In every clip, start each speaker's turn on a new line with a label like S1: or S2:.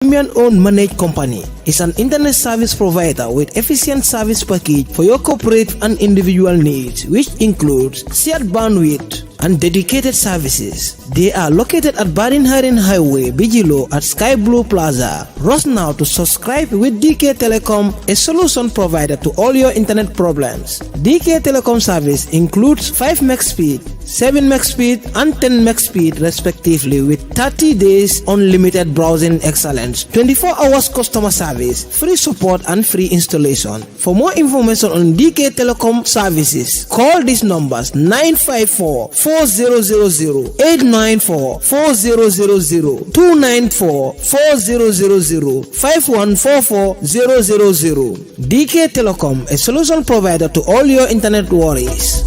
S1: Premium-owned managed company is an internet service provider with efficient service package for your corporate and individual needs, which includes shared bandwidth and dedicated services. They are located at Barin-Harin Highway, Bijilo at Sky Blue Plaza. Rush now to subscribe with DK Telecom, a solution provider to all your internet problems. DK Telecom service includes 5 meg speed, 7 meg speed and 10 meg speed respectively, with 30 days unlimited browsing excellence, 24 hours customer service, free support and free installation. For more information on DK Telecom services, call these numbers: 954 4000, 894 4000, 294 4000, 5144 000. DK Telecom, a solution provider to all your internet worries.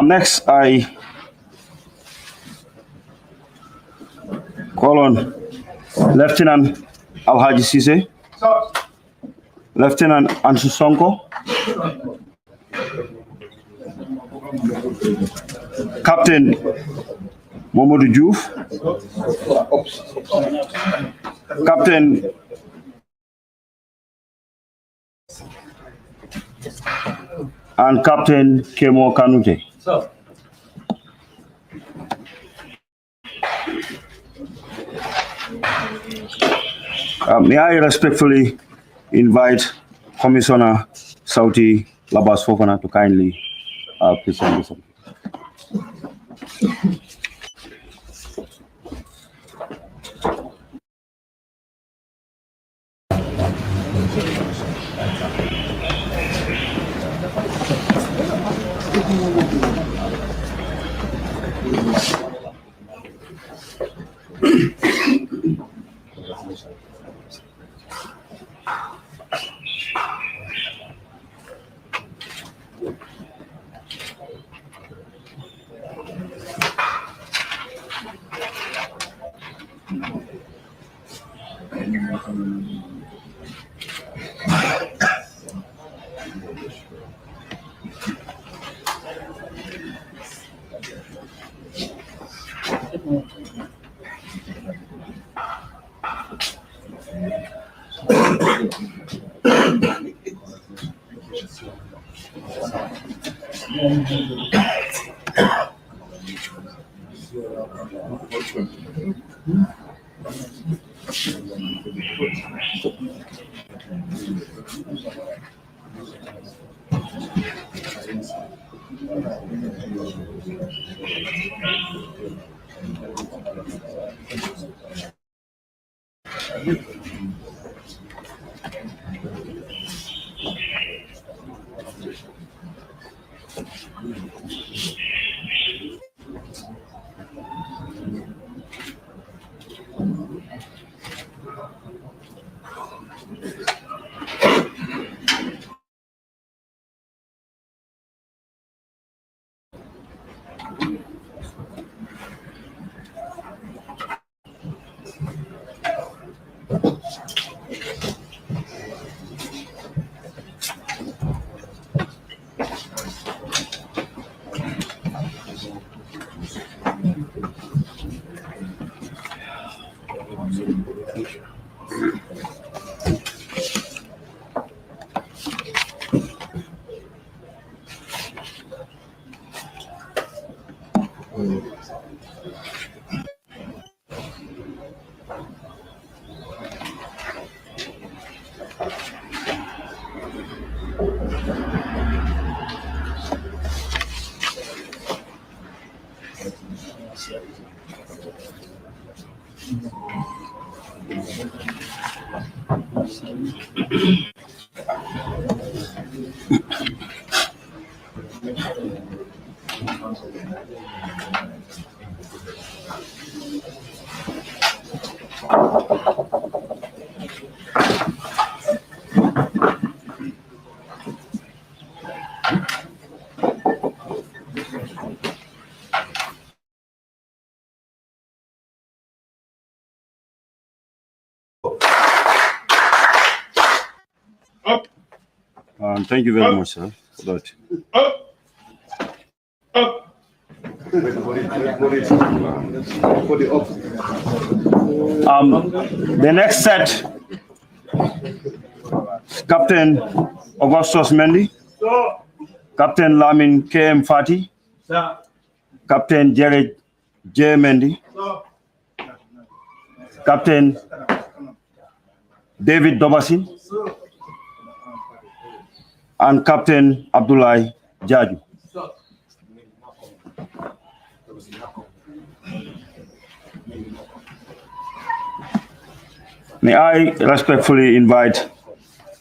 S2: Next, I call on Lieutenant Alhaji Sise, Lieutenant Ansu Sonko, Captain Momodu Diouf, Captain and Captain Kemo Kanute. May I respectfully invite Commissioner Sauti Labas Fofana to kindly present this. Thank you very much, sir, for that. The next set, Captain Augustus Mendy, Captain Lamin KM Fati, Captain Jared J. Mendy, Captain David Dobasin, and Captain Abdullah Jaju. May I respectfully invite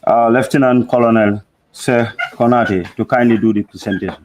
S2: Lieutenant Colonel Sir Konate to kindly do the presentation.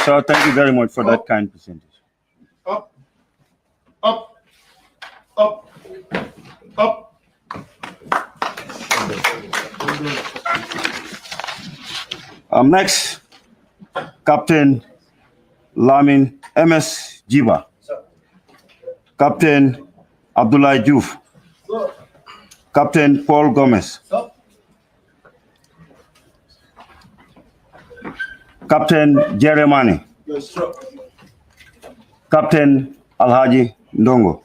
S2: So thank you very much for that kind presentation.
S3: Up, up, up, up.
S2: Next, Captain Lamin MS Jiba, Captain Abdullah Juf, Captain Paul Gomez, Captain Jeremani, Captain Alhaji Ndongo.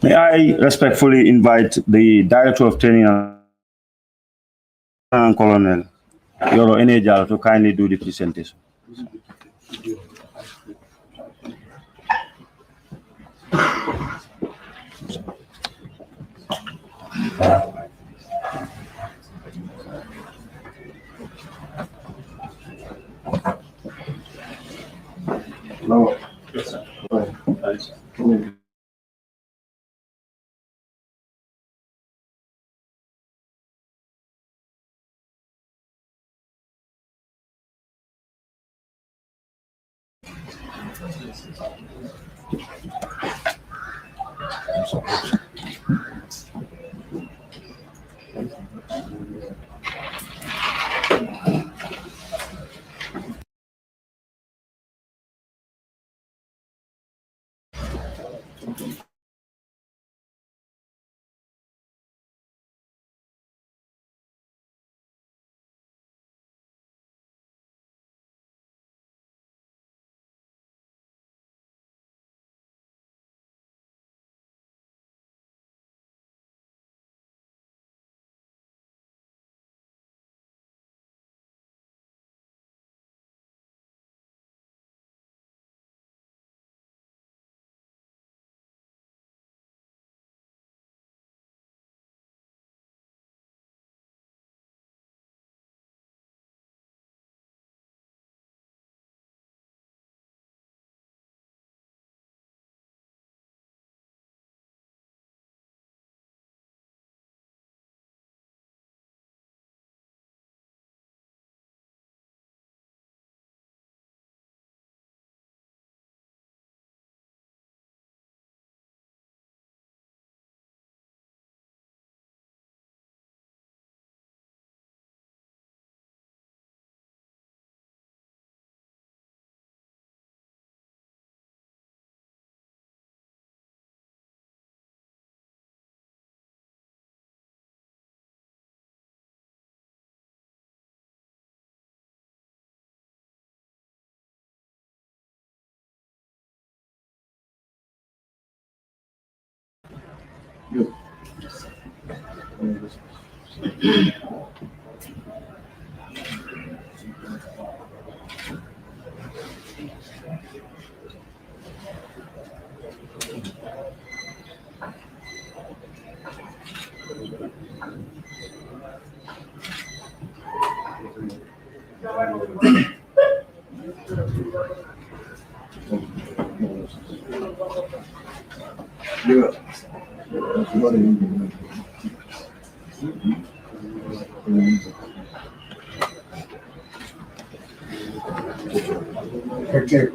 S2: May I respectfully invite the Director of Training and Colonel Yoro Enejal to kindly do the presentation.
S3: No. Yes, sir. Go ahead. Good. Good. Okay.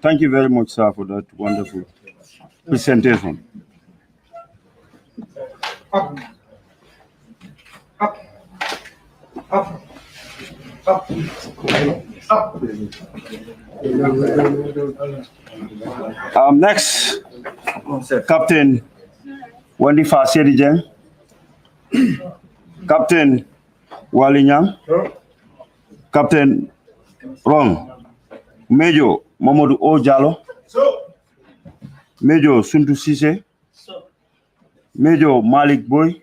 S2: Thank you very much, sir, for that wonderful presentation.
S3: Up. Up. Up. Up. Up.
S2: Next, Captain Wendy Fasedi, Captain Walinyang, Captain Ron, Major Mamadou Ojalo, Major Suntu Sise, Major Malik Boy,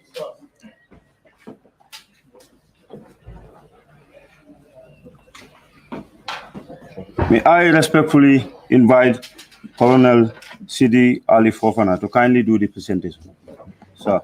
S2: may I respectfully invite Colonel Sidi Ali Fofana to kindly do the presentation. Sir.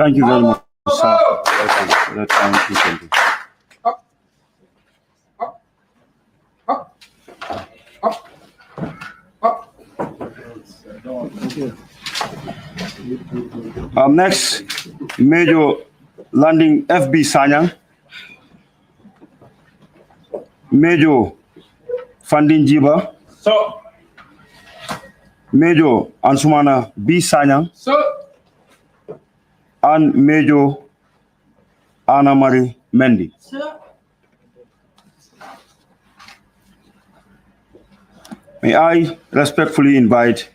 S2: Thank you very much, sir. Welcome. Let time continue. Next, Major Landing FB Sanyang, Major Fandin Jiba,
S3: So,
S2: Major Ansumana B Sanyang,
S3: so,
S2: and Major Anna Marie Mendy. May I respectfully invite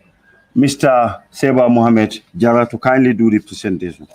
S2: Mr. Seba Mohamed Jara to kindly do the presentation.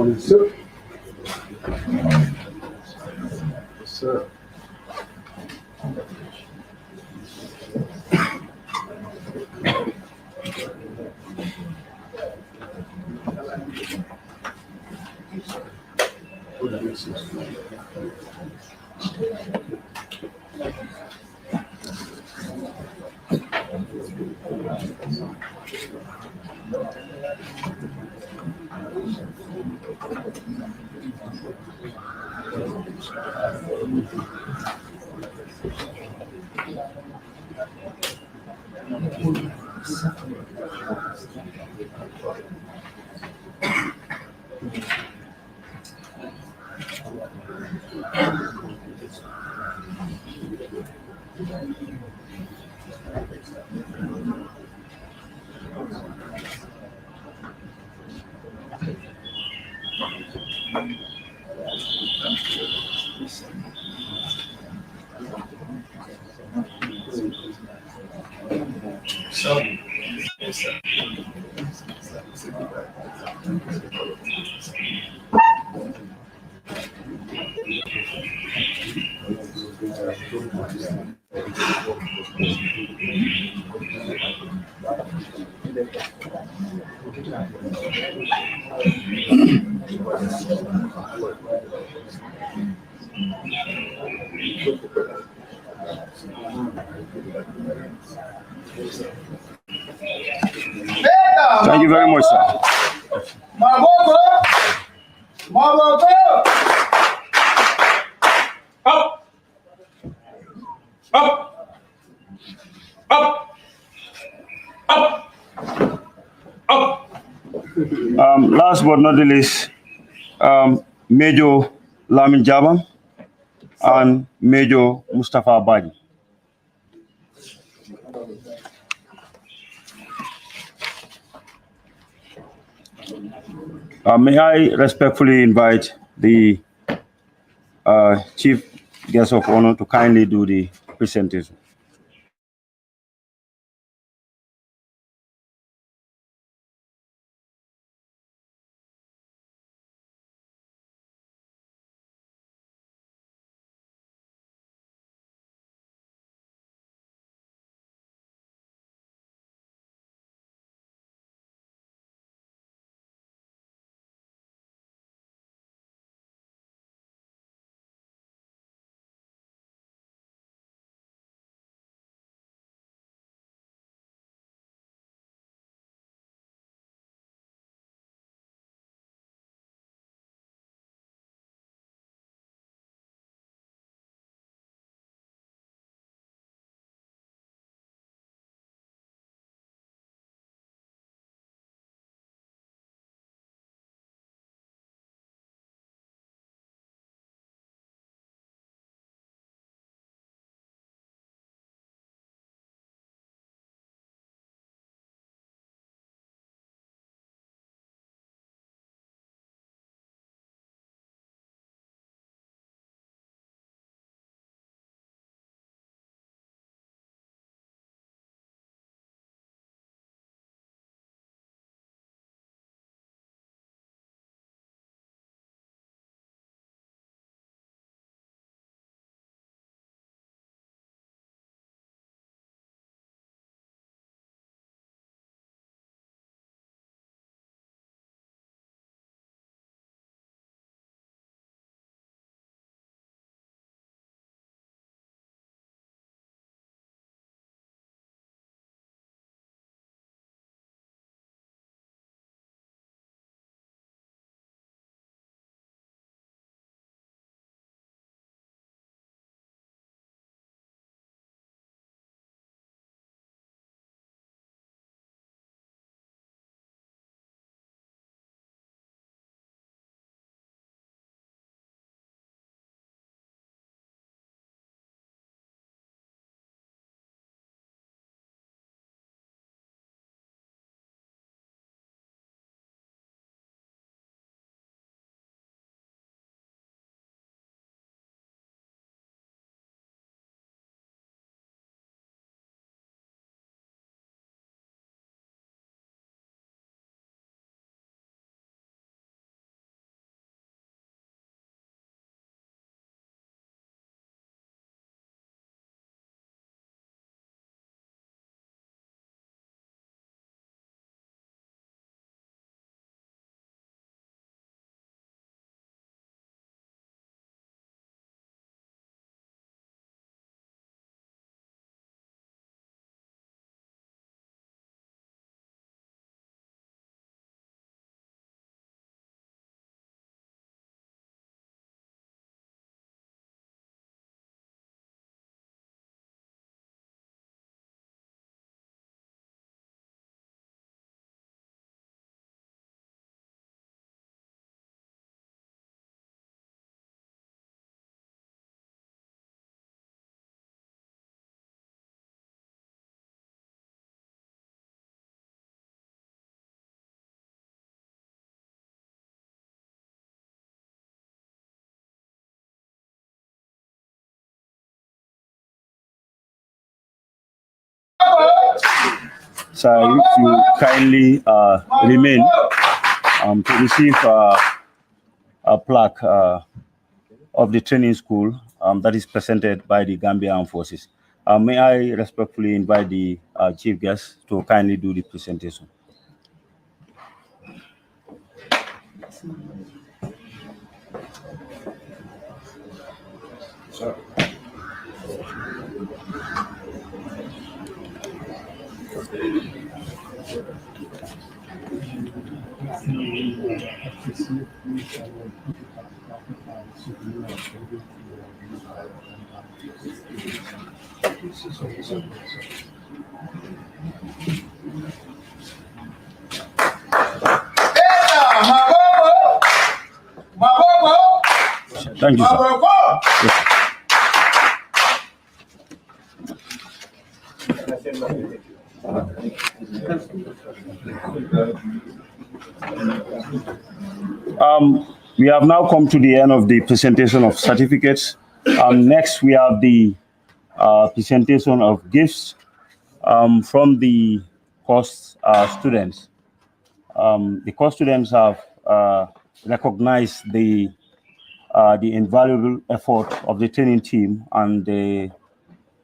S3: morning, sir. Yes, sir.
S2: Thank you very much, sir.
S4: Up, up, up, up, up.
S2: Last but not the least, Major Lamin Jabam and Major Mustafa Badi. May I respectfully invite the Chief Guest of Honor to kindly do the presentation. So if you kindly remain to receive a plaque of the training school that is presented by the Gambia Armed Forces. May I respectfully invite the chief guest to kindly do the presentation. Thank you, sir. Yes. We have now come to the end of the presentation of certificates. Next, we have the presentation of gifts from the course students. The course students have recognized the invaluable effort of the training team and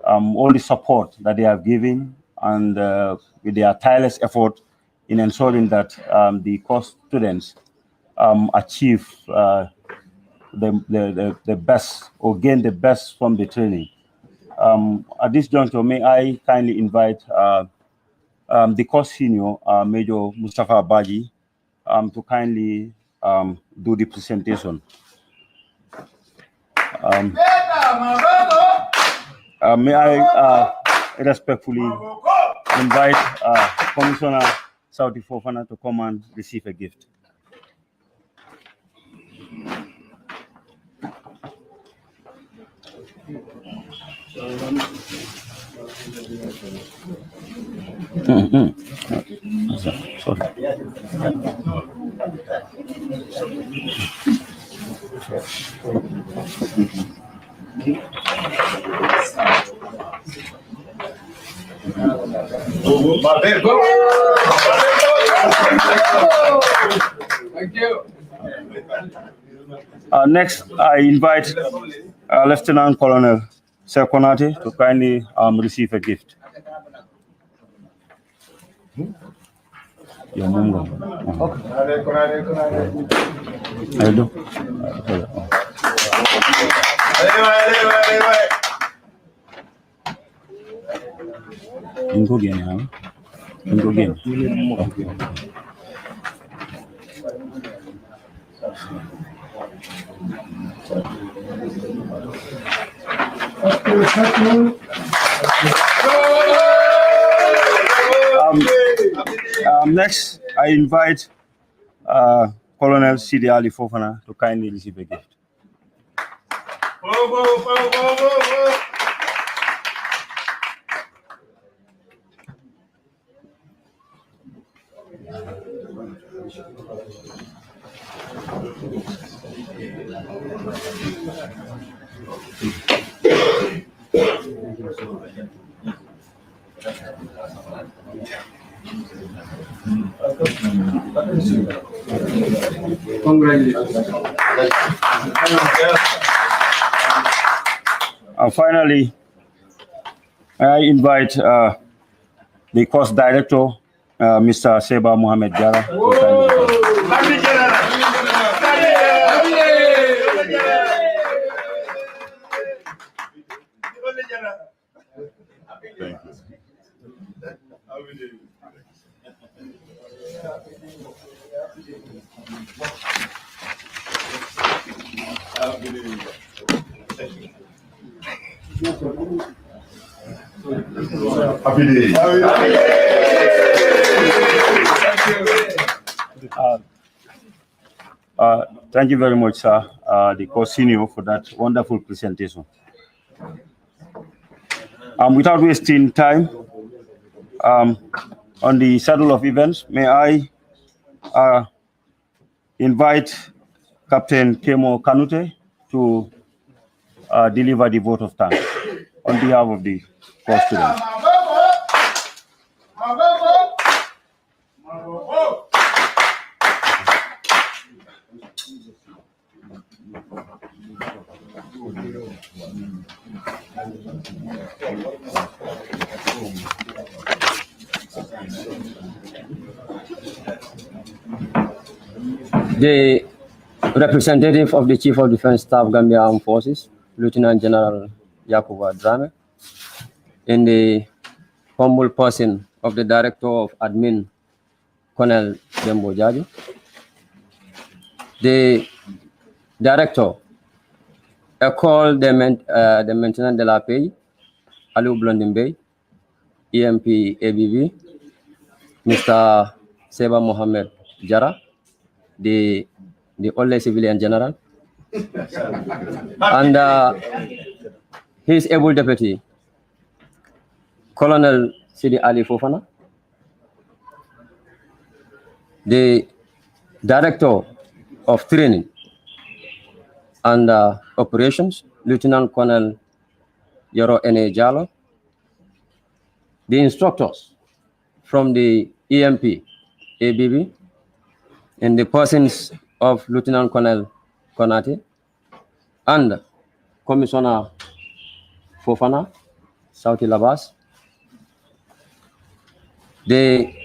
S2: all the support that they have given, and with their tireless effort in ensuring that the course students achieve the best or gain the best from the training. At this juncture, may I kindly invite the course senior, Major Mustafa Baji, to kindly do the presentation. May I respectfully invite Commissioner Saudi Fofana to come and receive a gift. Sorry.
S4: Thank you.
S2: Next, I invite Lieutenant Colonel Sekonate to kindly receive a gift. Your mom. Go again, huh? Go again. Next, I invite Colonel Sidi Ali Fofana to kindly receive a gift. And finally, I invite the course director, Mr. Seba Mohamed Jara. Happy day. Thank you very much, sir, the course senior, for that wonderful presentation. Without wasting time, on the schedule of events, may I invite Captain Kemo Kanute to deliver the vote of thanks on behalf of the course students.
S5: The representative of the Chief of Defense Staff, Gambia Armed Forces, Lieutenant General Yakuba Drame, in the humble person of the Director of Admin, Colonel Dembo Jaji, the Director, École de Maintenance de la Paix, Aliou Blondin Bey, EMP ABV, Mr. Seba Mohamed Jara, the only civilian general, and his able deputy, Colonel Sidi Ali Fofana, the Director of Training and Operations, Lieutenant Colonel Yoro Ene Jalo, the instructors from the EMP ABB, in the persons of Lieutenant Colonel Konate and Commissioner Fofana, Sauti Labas, the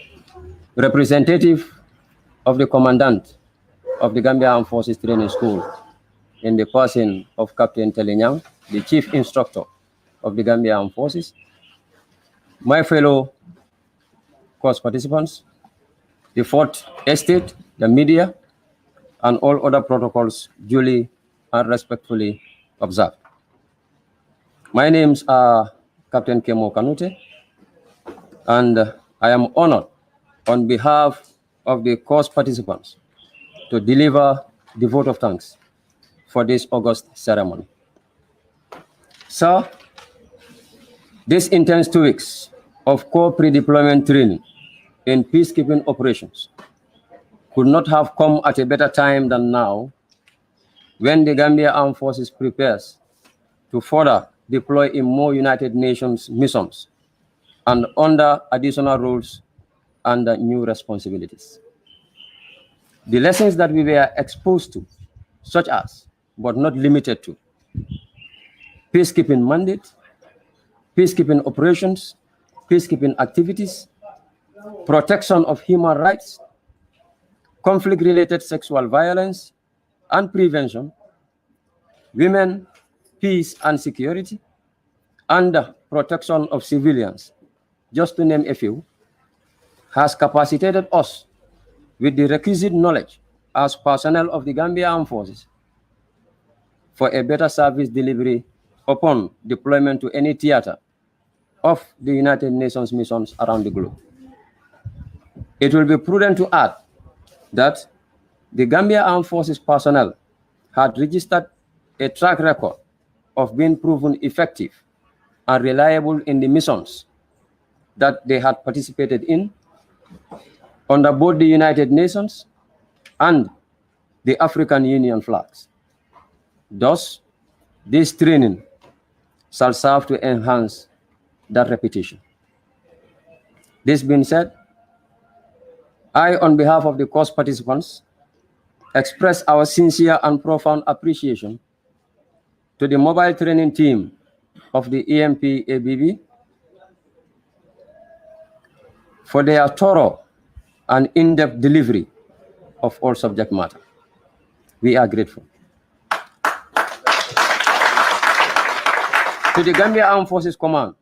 S5: representative of the Commandant of the Gambia Armed Forces Training School, in the person of Captain Telenyang, the Chief Instructor of the Gambia Armed Forces, my fellow course participants, the Fourth Estate, the media, and all other protocols duly and respectfully observed. My names are Captain Kemo Kanute, and I am honored on behalf of the course participants to deliver the vote of thanks for this August ceremony. Sir, this intense 2 weeks of core pre-deployment training in peacekeeping operations could not have come at a better time than now, when the Gambia Armed Forces prepares to further deploy in more United Nations missions and under additional roles and new responsibilities. The lessons that we were exposed to, such as, but not limited to, peacekeeping mandate, peacekeeping operations, peacekeeping activities, protection of human rights, conflict-related sexual violence and prevention, women, peace and security, and protection of civilians, just to name a few, has capacitated us with the requisite knowledge as personnel of the Gambia Armed Forces for a better service delivery upon deployment to any theater of the United Nations missions around the globe. It will be prudent to add that the Gambia Armed Forces personnel had registered a track record of being proven effective and reliable in the missions that they had participated in under both the United Nations and the African Union flags. Thus, this training shall serve to enhance that reputation. This being said, I, on behalf of the course participants, express our sincere and profound appreciation to the mobile training team of the EMP ABB for their thorough and in-depth delivery of all subject matter. We are grateful. To the Gambia Armed Forces Command,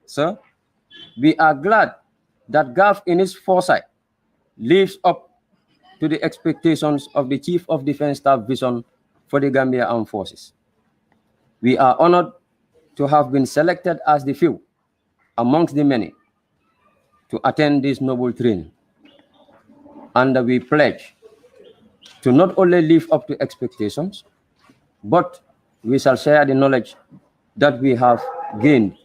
S5: sir, we are glad that GAF in its foresight lives up to the expectations of the Chief of Defense Staff vision for the Gambia Armed Forces. We are honored to have been selected as the few amongst the many to attend this noble training. And we pledge to not only live up to expectations, but we shall share the knowledge that we have gained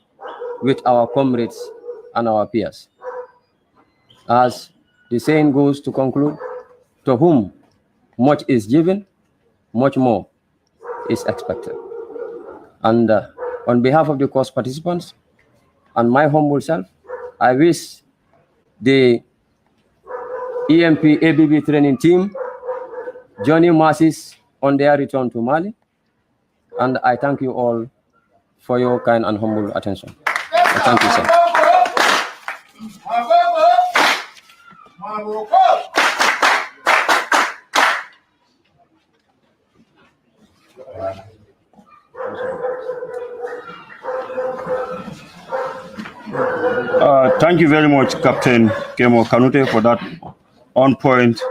S5: with our comrades and our peers. As the saying goes to conclude, to whom much is given, much more is expected. And on behalf of the course participants and my humble self, I wish the EMP ABB training team journey masses on their return to Mali, And I thank you all for your kind and humble attention. Thank you, sir.
S2: Thank you very much, Captain Kemo Kanute, for that on-point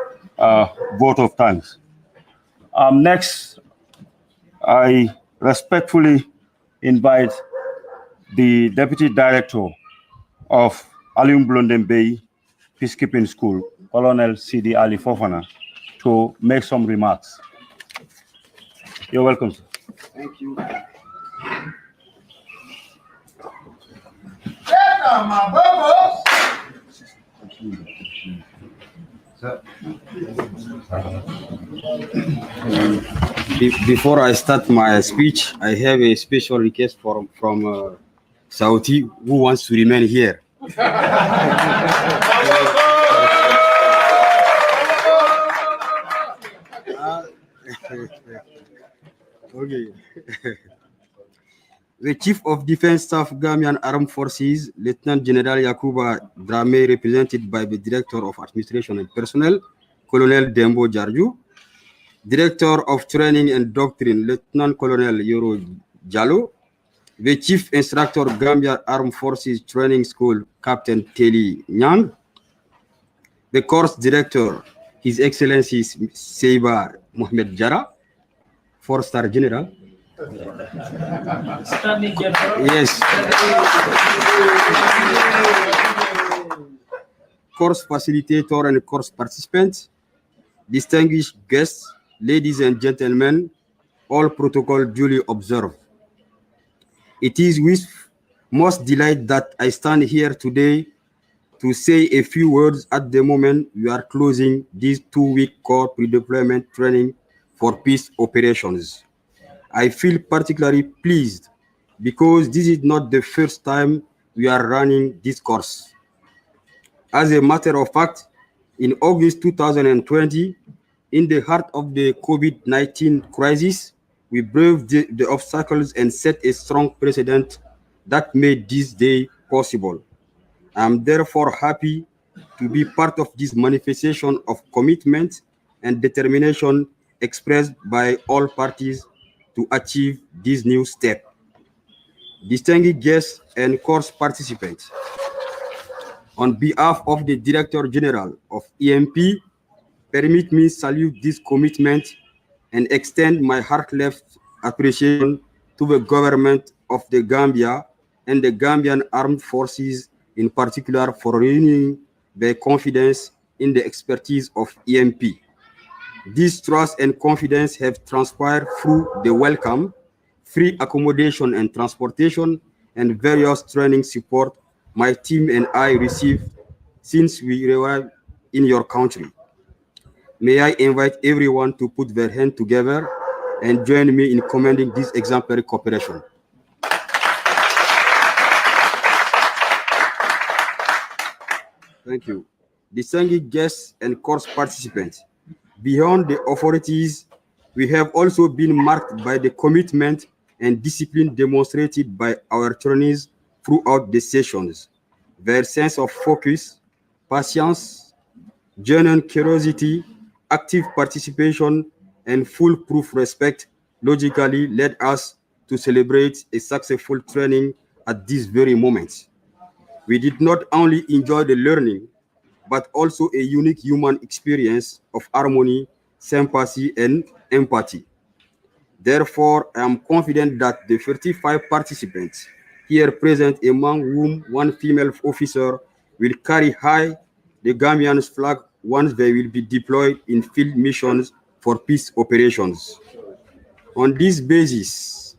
S2: vote of thanks. Next, I respectfully invite the Deputy Director of Alium Blondin Bay Peacekeeping School, Colonel C.D. Ali Fofana, to make some remarks. You're welcome, sir.
S3: Thank you.
S6: Before I start my speech, I have a special request from Sauti, who wants to remain here. Okay. The Chief of Defense Staff, Gambian Armed Forces, Lieutenant General Yakuba Drame, represented by the Director of Administration and Personnel, Colonel Dembo Jarju, Director of Training and Doctrine, Lieutenant Colonel Yoro Jallo, the Chief Instructor, Gambia Armed Forces Training School, Captain Teli Nyang, the Course Director, His Excellency Seiba Mohamed Jara, 4-star General. Yes. Course facilitator and course participants, distinguished guests, ladies and gentlemen, all protocol duly observed. It is with most delight that I stand here today to say a few words at the moment we are closing this 2-week core pre-deployment training for peace operations. I feel particularly pleased because this is not the first time we are running this course. As a matter of fact, in August 2020, in the heart of the COVID-19 crisis, we braved the obstacles and set a strong precedent that made this day possible. I am therefore happy to be part of this manifestation of commitment and determination expressed by all parties to achieve this new step. Distinguished guests and course participants, on behalf of the Director General of EMP, permit me salute this commitment and extend my heartfelt appreciation to the government of the Gambia and the Gambian Armed Forces in particular for renewing their confidence in the expertise of EMP. This trust and confidence have transpired through the welcome, free accommodation and transportation, and various training support my team and I received since we arrived in your country. May I invite everyone to put their hands together and join me in commending this exemplary cooperation. Thank you. Distinguished guests and course participants, beyond the authorities, we have also been marked by the commitment and discipline demonstrated by our trainees throughout the sessions. Their sense of focus, patience, genuine curiosity, active participation, and foolproof respect logically led us to celebrate a successful training at this very moment. We did not only enjoy the learning, but also a unique human experience of harmony, sympathy, and empathy. Therefore, I am confident that the 35 participants here present, among whom one female officer, will carry high the Gambian flag once they will be deployed in field missions for peace operations. On this basis,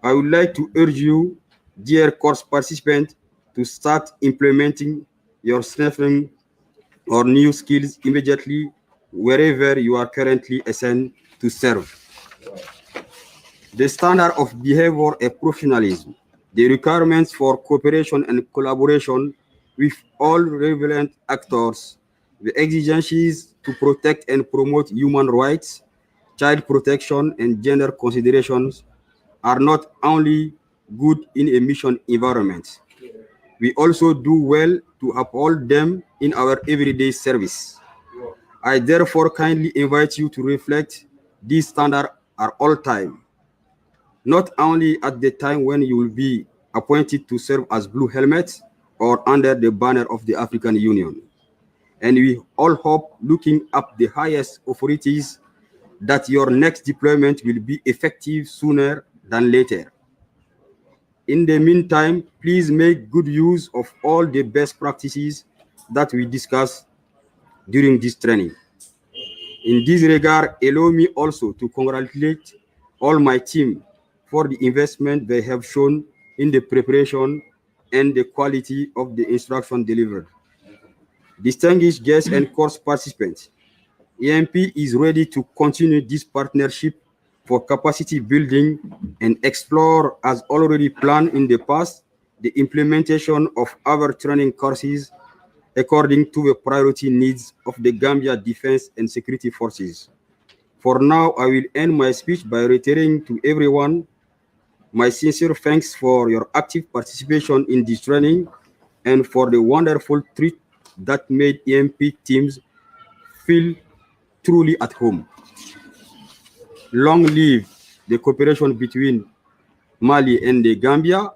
S6: I would like to urge you, dear course participants, to start implementing your strengthening or new skills immediately wherever you are currently assigned to serve. The standard of behavior and professionalism, the requirements for cooperation and collaboration with all relevant actors, the exigencies to protect and promote human rights, child protection, and gender considerations are not only good in a mission environment, we also do well to uphold them in our everyday service. I therefore kindly invite you to reflect these standards at all time, not only at the time when you will be appointed to serve as blue helmets or under the banner of the African Union. And we all hope, looking up the highest authorities, that your next deployment will be effective sooner than later. In the meantime, please make good use of all the best practices that we discussed during this training. In this regard, allow me also to congratulate all my team for the investment they have shown in the preparation and the quality of the instruction delivered. Distinguished guests and course participants, EMP is ready to continue this partnership for capacity building and explore, as already planned in the past, the implementation of our training courses according to the priority needs of the Gambia Defense and Security Forces. For now, I will end my speech by reiterating to everyone my sincere thanks for your active participation in this training and for the wonderful treat that made EMP teams feel truly at home. Long live the cooperation between Mali and the Gambia.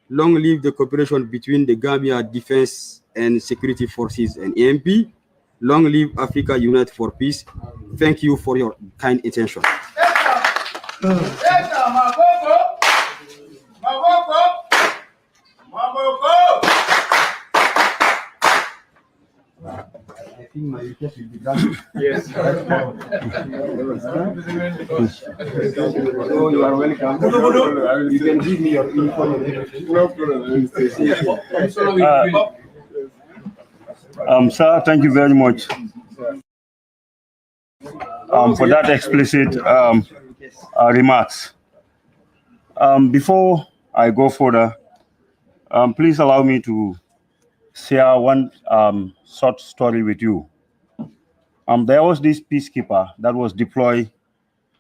S6: Long live the cooperation between the Gambia Defense and Security Forces and EMP. Long live Africa Unite for Peace. Thank you for your kind attention.
S3: I think my request will be done.
S4: Yes.
S3: So you are welcome. You can give me your uniform.
S4: No problem.
S2: Sir, thank you very much for that explicit remarks. Before I go further, please allow me to share one short story with you. There was this peacekeeper that was deployed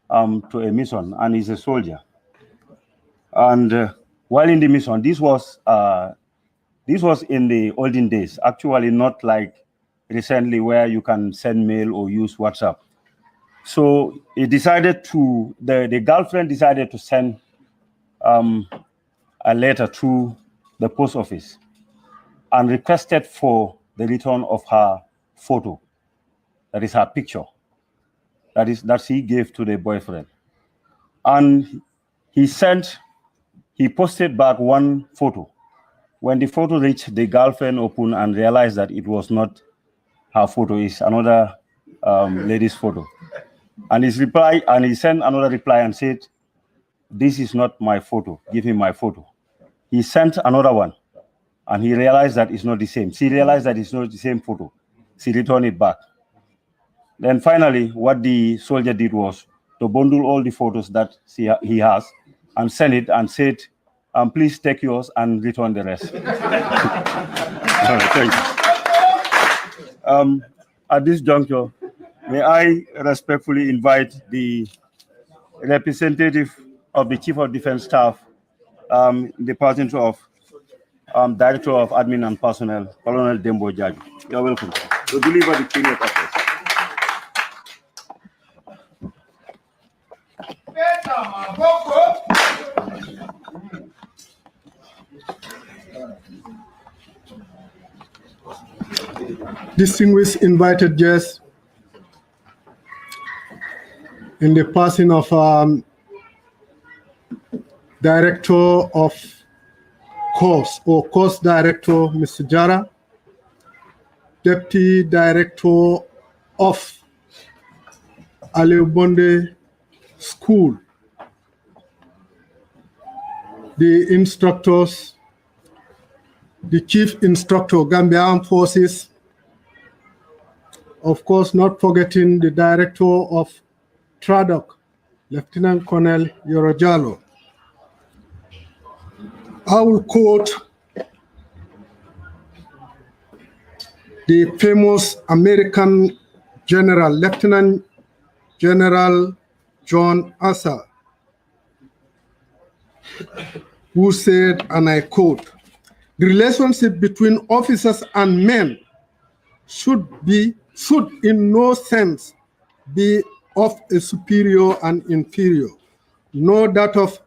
S2: to a mission, and he's a soldier. And while in the mission, this was in the olden days, actually not like recently where you can send mail or use WhatsApp. So he decided to, the girlfriend decided to send a letter to the post office and requested for the return of her photo. That is her picture. That she gave to the boyfriend. And he posted back one photo. When the photo reached, the girlfriend opened and realized that it was not her photo, it's another lady's photo. And he sent another reply and said, "This is not my photo, give me my photo." He sent another one and he realized that it's not the same. She realized that it's not the same photo. She returned it back. Then finally, what the soldier did was to bundle all the photos that he has and send it and said, "Please take yours and return the rest." All right, thank you. At this juncture, may I respectfully invite the representative of the Chief of Defense Staff, the person of Director of Admin and Personnel, Colonel Dembo Jaju. You're welcome to deliver the keynote address.
S3: Distinguished invited guests, in the person of Director of Course or Course Director, Mr. Jara, Deputy Director of Aliu Bonde School, the instructors, the Chief Instructor, Gambia Armed Forces, of course, not forgetting the Director of TRADOC, Lieutenant Colonel Yorojalo. I will quote the famous American General, Lieutenant General John Asser, who said, and I quote, "The relationship between officers and men should in no sense be of a superior and inferior, nor that of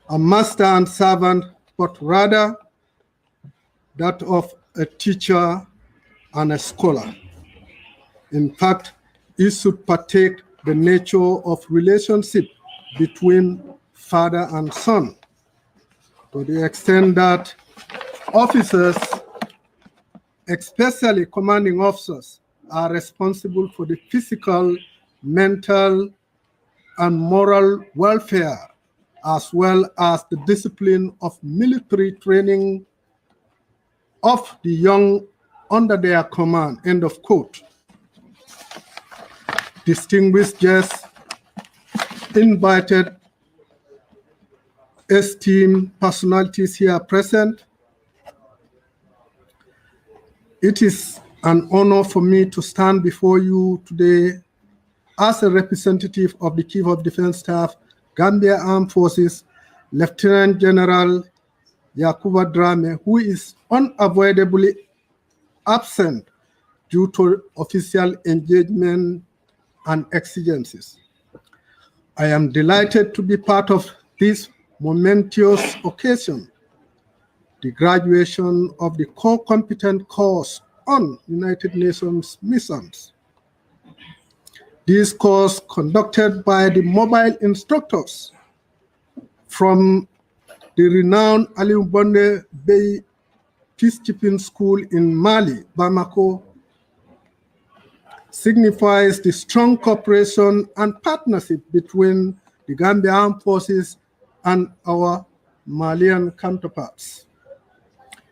S3: a master and servant, but rather that of a teacher and a scholar. In fact, it should partake the nature of relationship between father and son, to the extent that officers, especially commanding officers, are responsible for the physical, mental, and moral welfare, as well as the discipline of military training of the young under their command," end of quote. Distinguished guests, invited esteemed personalities here present, it is an honor for me to stand before you today as a representative of the Chief of Defense Staff, Gambia Armed Forces, Lieutenant General Yakuba Drame, who is unavoidably absent due to official engagement and exigencies. I am delighted to be part of this momentous occasion, the graduation of the core competent course on United Nations missions. This course, conducted by the mobile instructors from the renowned Aliou Bonde Bay Peacekeeping School in Mali, Bamako, signifies the strong cooperation and partnership between the Gambia Armed Forces and our Malian counterparts.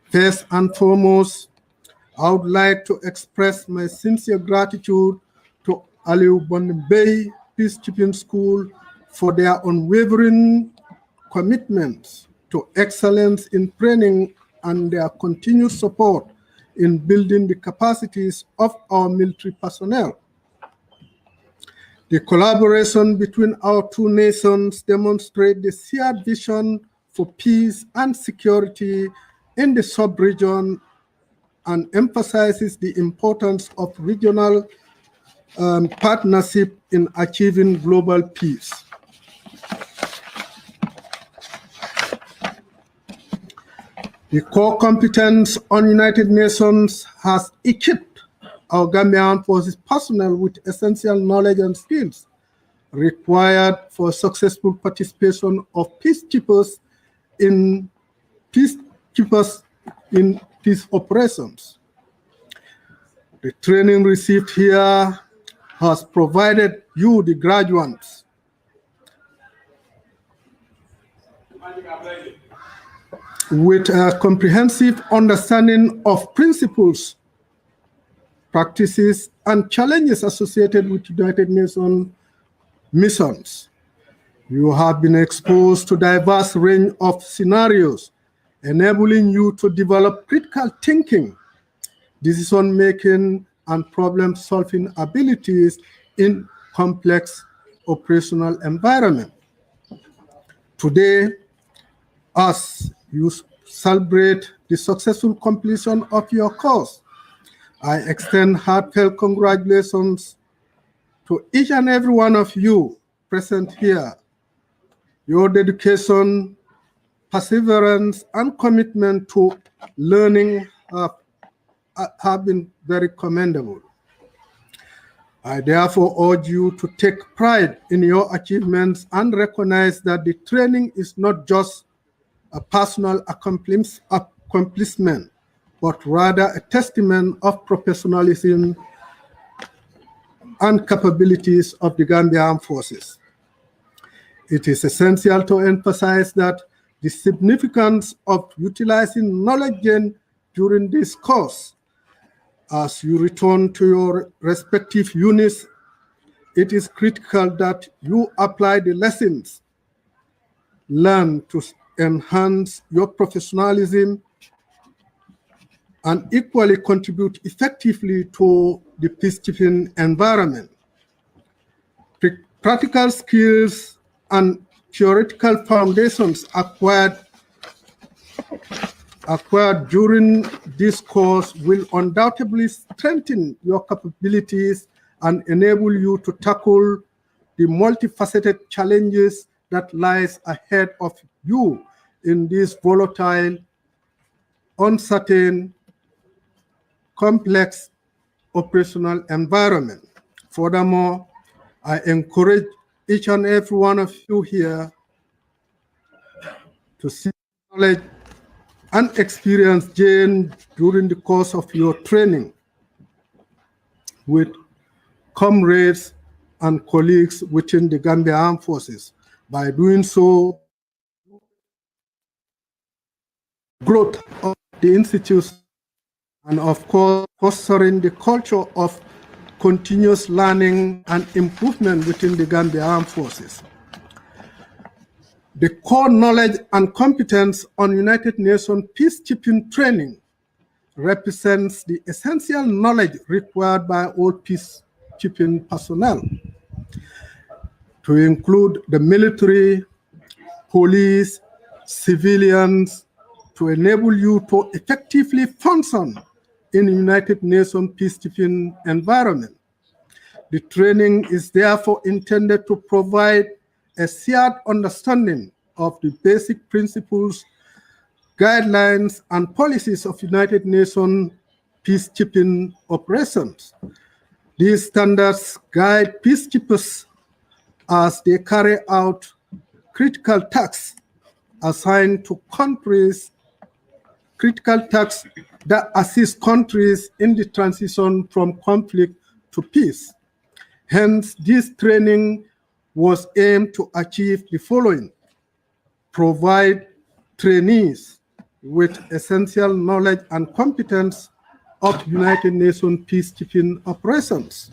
S3: First and foremost, I would like to express my sincere gratitude to Aliou Bonde Bay Peacekeeping School for their unwavering commitment to excellence in training and their continued support in building the capacities of our military personnel. The collaboration between our two nations demonstrates the shared vision for peace and security in the sub-region and emphasizes the importance of regional partnership in achieving global peace. The core competence on United Nations has equipped our Gambia Armed Forces personnel with essential knowledge and skills required for successful participation of peacekeepers in peace operations. The training received here has provided you, the graduates, with a comprehensive understanding of principles, practices, and challenges associated with United Nations missions. You have been exposed to a diverse range of scenarios, enabling you to develop critical thinking, decision-making, and problem-solving abilities in complex operational environment. Today, as you celebrate the successful completion of your course, I extend heartfelt congratulations to each and every one of you present here. Your dedication, perseverance, and commitment to learning have been very commendable. I therefore urge you to take pride in your achievements and recognize that the training is not just a personal accomplishment, but rather a testament of professionalism and capabilities of the Gambia Armed Forces. It is essential to emphasize that the significance of utilizing knowledge gained during this course. As you return to your respective units, it is critical that you apply the lessons learned to enhance your professionalism and equally contribute effectively to the peacekeeping environment. Practical skills and theoretical foundations acquired during this course will undoubtedly strengthen your capabilities and enable you to tackle the multifaceted challenges that lies ahead of you in this volatile, uncertain, complex operational environment. Furthermore, I encourage each and every one of you here to seek knowledge and experience gained during the course of your training with comrades and colleagues within the Gambia Armed Forces. By doing so, growth of the institutes and of course fostering the culture of continuous learning and improvement within the Gambia Armed Forces. The core knowledge and competence on United Nations peacekeeping training represents the essential knowledge required by all peacekeeping personnel, to include the military, police, civilians, to enable you to effectively function in a United Nations peacekeeping environment. The training is therefore intended to provide a shared understanding of the basic principles, guidelines, and policies of United Nations peacekeeping operations. These standards guide peacekeepers as they carry out critical tasks assigned to countries, critical tasks that assist countries in the transition from conflict to peace. Hence, this training was aimed to achieve the following: provide trainees with essential knowledge and competence of United Nations peacekeeping operations,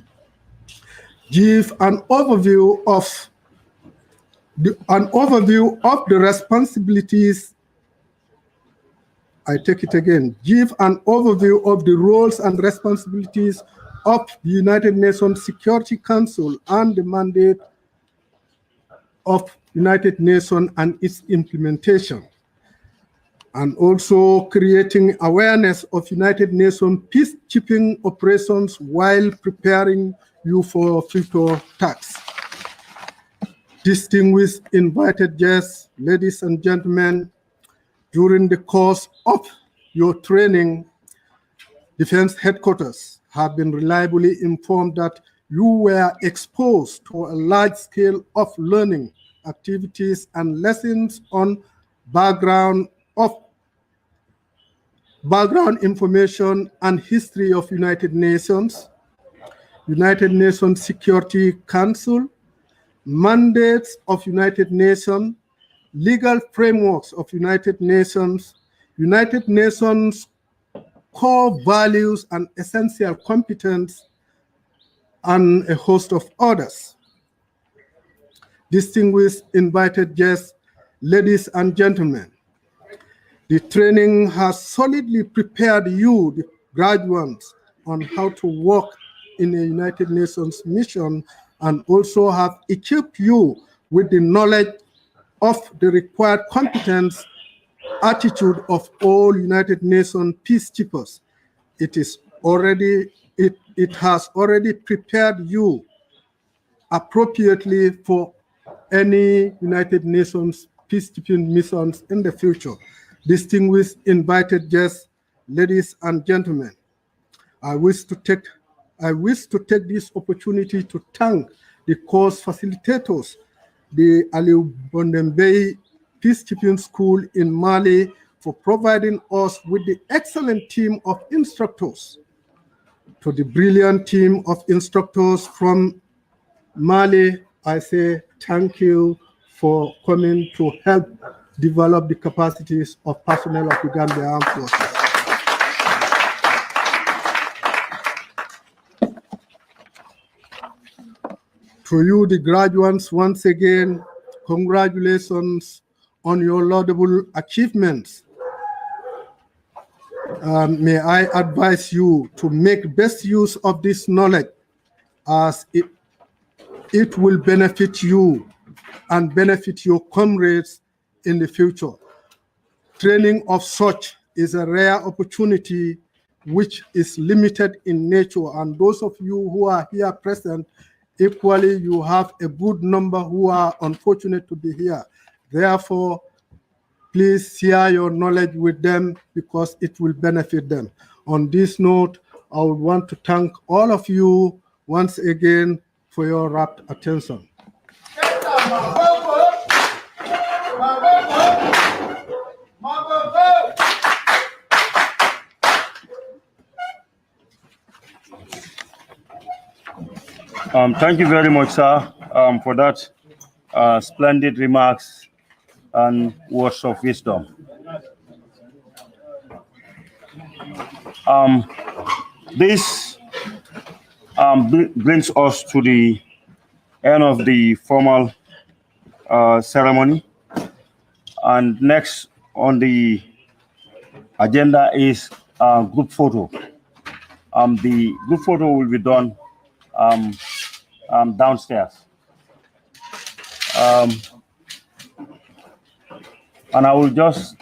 S3: give an overview of the responsibilities. I take it again. Give an overview of the roles and responsibilities of the United Nations Security Council and the mandate of United Nations and its implementation, and also creating awareness of United Nations peacekeeping operations while preparing you for future tasks. Distinguished invited guests, ladies and gentlemen, during the course of your training, Defense Headquarters have been reliably informed that you were exposed to a large scale of learning activities and lessons on background information and history of United Nations, United Nations Security Council, mandates of United Nations, legal frameworks of United Nations, United Nations core values and essential competence, and a host of others. Distinguished invited guests, ladies and gentlemen, the training has solidly prepared you, the graduates, on how to work in a United Nations mission, and also have equipped you with the knowledge of the required competence, attitude of all United Nations peacekeepers. It has already prepared you appropriately for any United Nations peacekeeping missions in the future. Distinguished invited guests, ladies and gentlemen, I wish to take this opportunity to thank the course facilitators, the Aliou Bondembey Peacekeeping School in Mali, for providing us with the excellent team of instructors. To the brilliant team of instructors from Mali, I say thank you for coming to help develop the capacities of personnel of the Gambia Armed Forces. To you, the graduates, once again, congratulations on your laudable achievements. May I advise you to make best use of this knowledge, as it will benefit you and benefit your comrades in the future. Training of such is a rare opportunity which is limited in nature, and those of you who are here present, equally you have a good number who are unfortunate to be here. Therefore, please share your knowledge with them because it will benefit them. On this note, I would want to thank all of you once again for your rapt attention.
S2: Thank you very much, sir, for that splendid remarks and words of wisdom. This brings us to the end of the formal ceremony. And next on the agenda is group photo. The group photo will be done downstairs. And I would just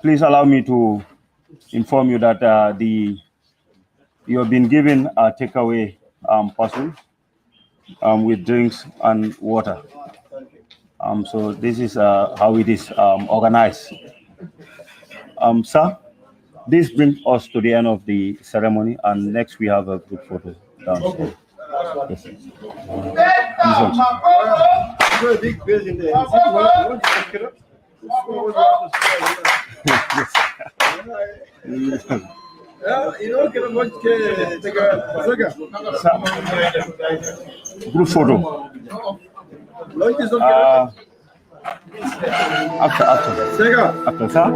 S2: please allow me to inform you that you have been given a takeaway parcel with drinks and water. So this is how it is organized. Sir, this brings us to the end of the ceremony, and next we have a group photo downstairs. Yes, sir.
S7: A big building there.
S2: Group photo. After, sir.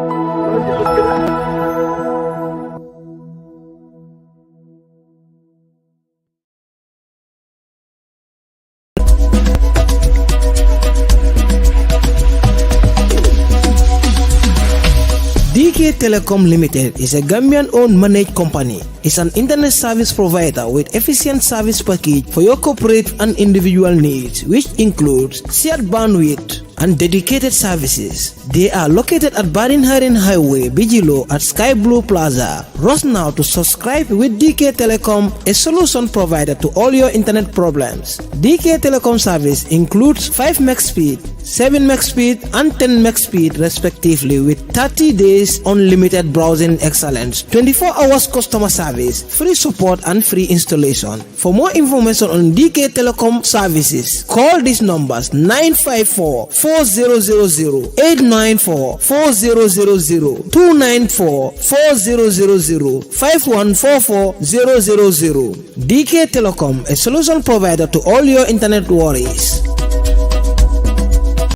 S1: DK Telecom Limited is a Gambian-owned managed company. It's an internet service provider with efficient service package for your corporate and individual needs, which includes shared bandwidth and dedicated services. They are located at Baden-Haring Highway, Bijilo at Sky Blue Plaza. Rush now to subscribe with DK Telecom, a solution provider to all your internet problems. DK Telecom service includes 5 meg speed, 7 meg speed and 10 meg speed respectively, with 30 days unlimited browsing excellence, 24 hours customer service, free support and free installation. For more information on DK Telecom services, call these numbers: 954-4000, 894-4000, 294-4000, 5144-000. DK Telecom, a solution provider to all your internet worries.